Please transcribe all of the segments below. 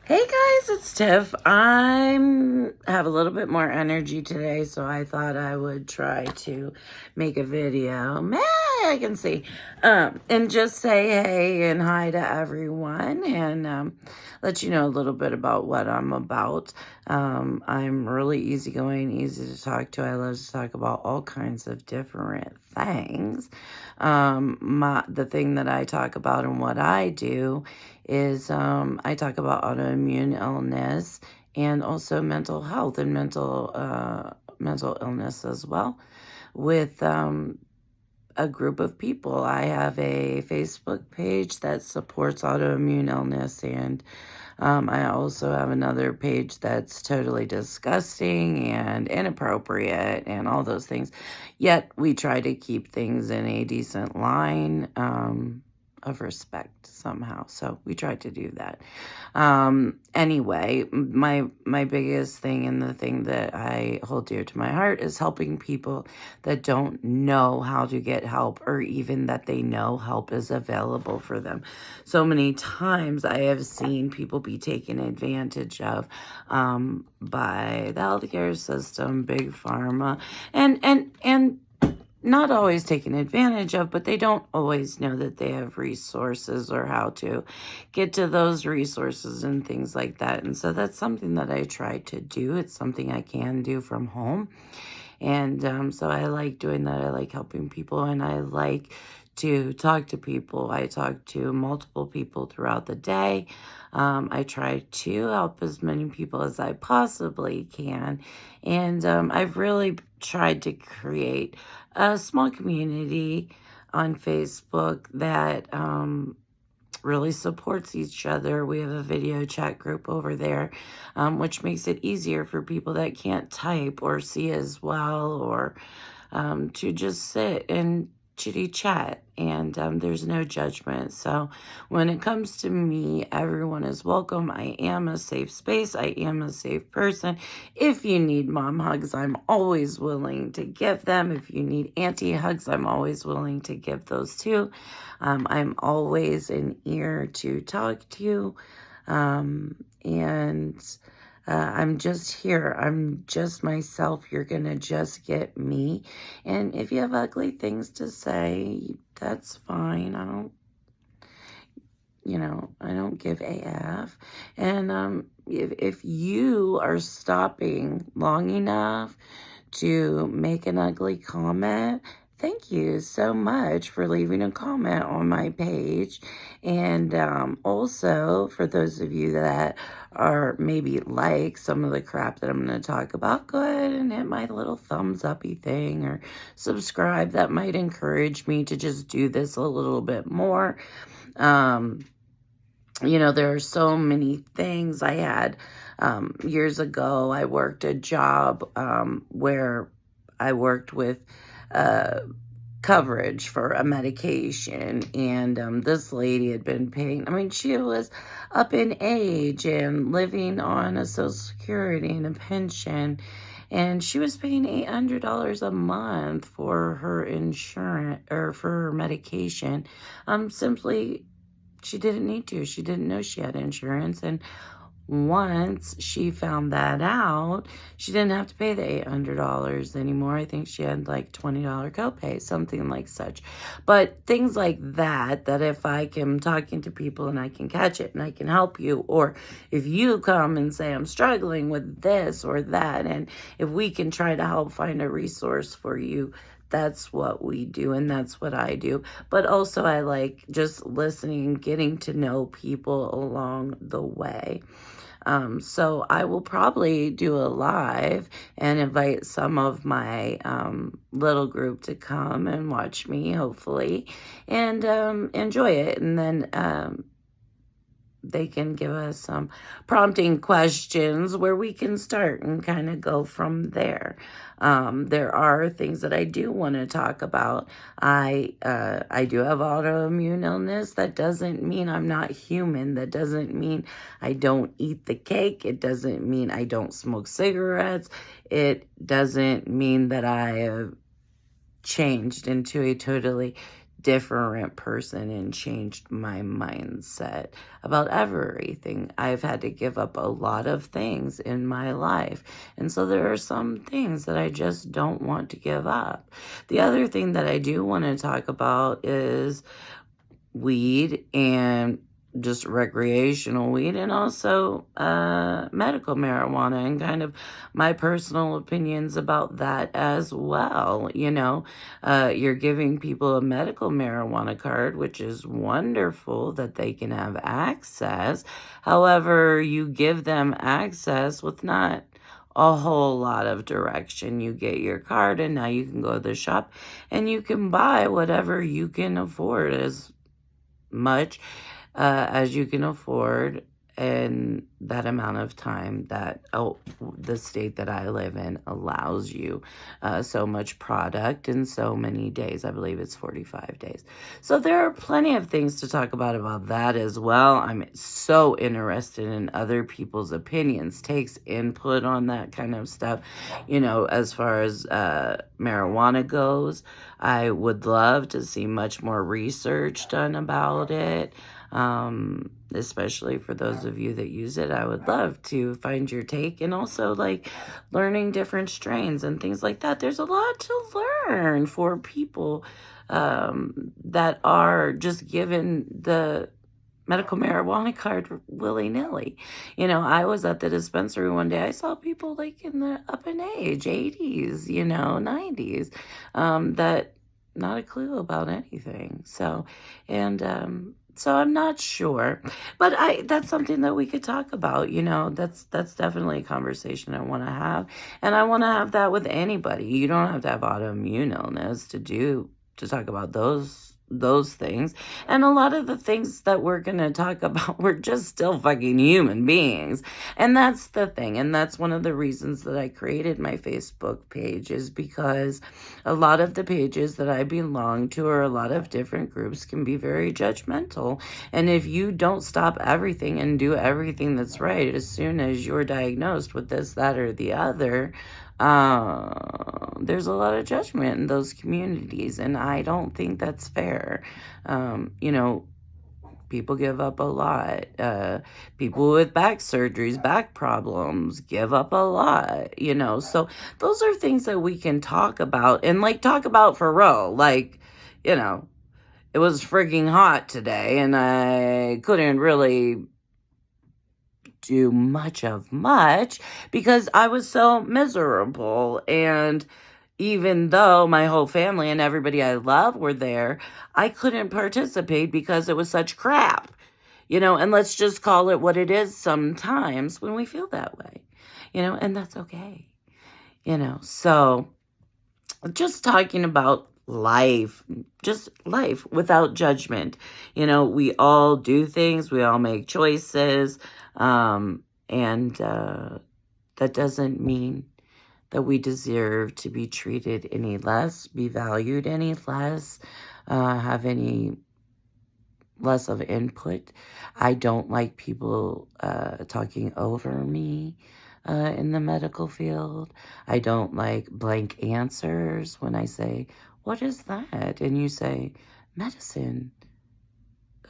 Hey guys, it's Tiff. Have a little bit more energy today, so I thought I would try to make a video. Man, I can see. And just say hey and hi to everyone and let you know a little bit about what I'm about. I'm really easygoing, easy to talk to. I love to talk about all kinds of different things. The thing that I talk about and what I do is I talk about autoimmune illness and also mental health and mental illness as well with a group of people. I have a Facebook page that supports autoimmune illness, and I also have another page that's totally disgusting and inappropriate and all those things. Yet we try to keep things in a decent line of respect somehow. So we tried to do that. Anyway, my biggest thing and the thing that I hold dear to my heart is helping people that don't know how to get help, or even that they know help is available for them. So many times I have seen people be taken advantage of by the healthcare system, big pharma, and not always taken advantage of, but they don't always know that they have resources or how to get to those resources and things like that. And so that's something that I try to do. It's something I can do from home. And so I like doing that. I like helping people, and I like to talk to people. I talk to multiple people throughout the day. I try to help as many people as I possibly can. And I've really tried to create a small community on Facebook that really supports each other. We have a video chat group over there, which makes it easier for people that can't type or see as well, or to just sit and chitty chat, and there's no judgment. So when it comes to me, everyone is welcome. I am a safe space. I am a safe person. If you need mom hugs, I'm always willing to give them. If you need auntie hugs, I'm always willing to give those too. I'm always an ear to talk to, and I'm just here. I'm just myself. You're going to just get me. And if you have ugly things to say, that's fine. I don't give AF. And if you are stopping long enough to make an ugly comment, thank you so much for leaving a comment on my page. And also, for those of you that are maybe like some of the crap that I'm going to talk about, go ahead and hit my little thumbs uppy thing or subscribe. That might encourage me to just do this a little bit more. There are so many things. I had years ago, I worked a job where I worked with coverage for a medication, and this lady had been paying, she was up in age and living on a Social Security and a pension, and she was paying $800 a month for her insurance, or for her medication. Simply, she didn't need to. She didn't know she had insurance, and once she found that out, she didn't have to pay the $800 anymore. I think she had like $20 copay, something like such. But things like that if I am talking to people and I can catch it and I can help you, or if you come and say, I'm struggling with this or that, and if we can try to help find a resource for you, that's what we do, and that's what I do. But also I like just listening, getting to know people along the way. So I will probably do a live and invite some of my little group to come and watch me, hopefully, and enjoy it. And then they can give us some prompting questions where we can start and kind of go from there. There are things that I do want to talk about. I do have autoimmune illness. That doesn't mean I'm not human. That doesn't mean I don't eat the cake. It doesn't mean I don't smoke cigarettes. It doesn't mean that I have changed into a totally different person and changed my mindset about everything. I've had to give up a lot of things in my life. And so there are some things that I just don't want to give up. The other thing that I do want to talk about is weed, and just recreational weed, and also medical marijuana, and kind of my personal opinions about that as well. You're giving people a medical marijuana card, which is wonderful that they can have access. However, you give them access with not a whole lot of direction. You get your card, and now you can go to the shop and you can buy whatever you can afford, as much as you can afford in that amount of time that the state that I live in allows you so much product in so many days. I believe it's 45 days. So there are plenty of things to talk about that as well. I'm so interested in other people's opinions, takes, input on that kind of stuff. As far as marijuana goes, I would love to see much more research done about it. Especially for those of you that use it, I would love to find your take, and also like learning different strains and things like that. There's a lot to learn for people that are just given the medical marijuana card willy-nilly. I was at the dispensary one day. I saw people like in the up in age, 80s, 90s, that not a clue about anything. So I'm not sure, but that's something that we could talk about. That's definitely a conversation I want to have, and I want to have that with anybody. You don't have to have autoimmune illness to talk about those things. And a lot of the things that we're going to talk about, we're just still fucking human beings. And that's the thing. And that's one of the reasons that I created my Facebook page, is because a lot of the pages that I belong to, or a lot of different groups, can be very judgmental. And if you don't stop everything and do everything that's right, as soon as you're diagnosed with this, that, or the other, there's a lot of judgment in those communities, and I don't think that's fair. People give up a lot. People with back surgeries, back problems, give up a lot, so those are things that we can talk about, and talk about for real. It was freaking hot today, and I couldn't really do much because I was so miserable. And even though my whole family and everybody I love were there, I couldn't participate because it was such crap. And let's just call it what it is sometimes when we feel that way, and that's okay. So just talking about life, just life without judgment. We all do things, we all make choices, and that doesn't mean that we deserve to be treated any less, be valued any less, have any less of input. I don't like people talking over me in the medical field. I don't like blank answers when I say, "What is that?" And you say, "Medicine."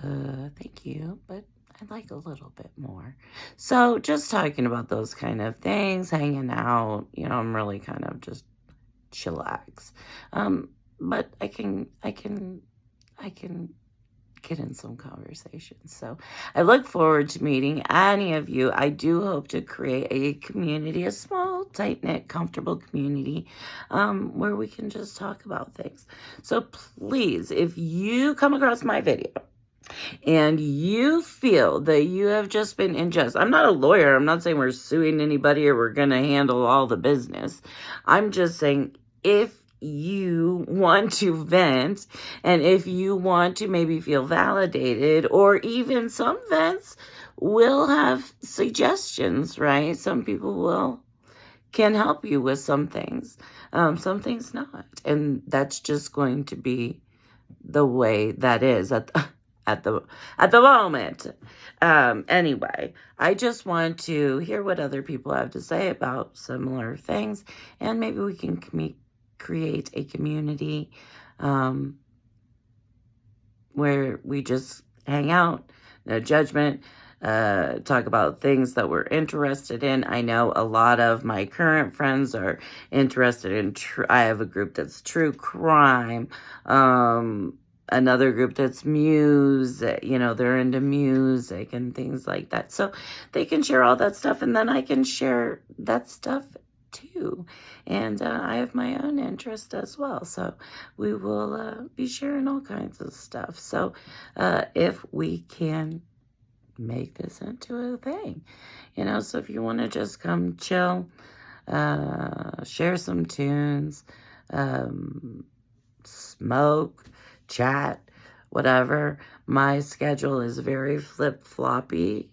Thank you, but I'd like a little bit more. So just talking about those kind of things, hanging out, I'm really kind of just chillax. But I can get in some conversations. So I look forward to meeting any of you. I do hope to create a community, a small, tight-knit, comfortable community, where we can just talk about things. So please, if you come across my video and you feel that you have just been unjust, I'm not a lawyer. I'm not saying we're suing anybody or we're going to handle all the business. I'm just saying, if you want to vent, and if you want to maybe feel validated, or even some vents will have suggestions, right? Some people can help you with some things not. And that's just going to be the way that is at the moment. Anyway, I just want to hear what other people have to say about similar things, and maybe we can create a community where we just hang out, no judgment, talk about things that we're interested in. I know a lot of my current friends are interested in, I have a group that's true crime, another group that's music, they're into music and things like that. So they can share all that stuff, and then I can share that stuff too. And I have my own interest as well. So we will be sharing all kinds of stuff. So if we can make this into a thing, so if you want to just come chill, share some tunes, smoke, chat, whatever. My schedule is very flip-floppy,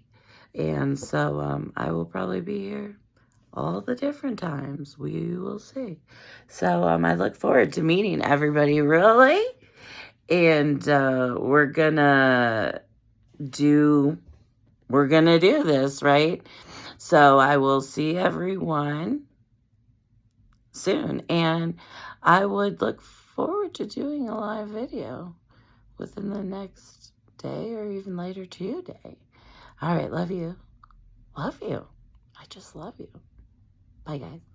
and so I will probably be here all the different times. We will see. So I look forward to meeting everybody, really, and we're gonna do this, right? So I will see everyone soon, and I would look forward to doing a live video within the next day or even later today. All right, love you. Love you. I just love you. Bye, guys.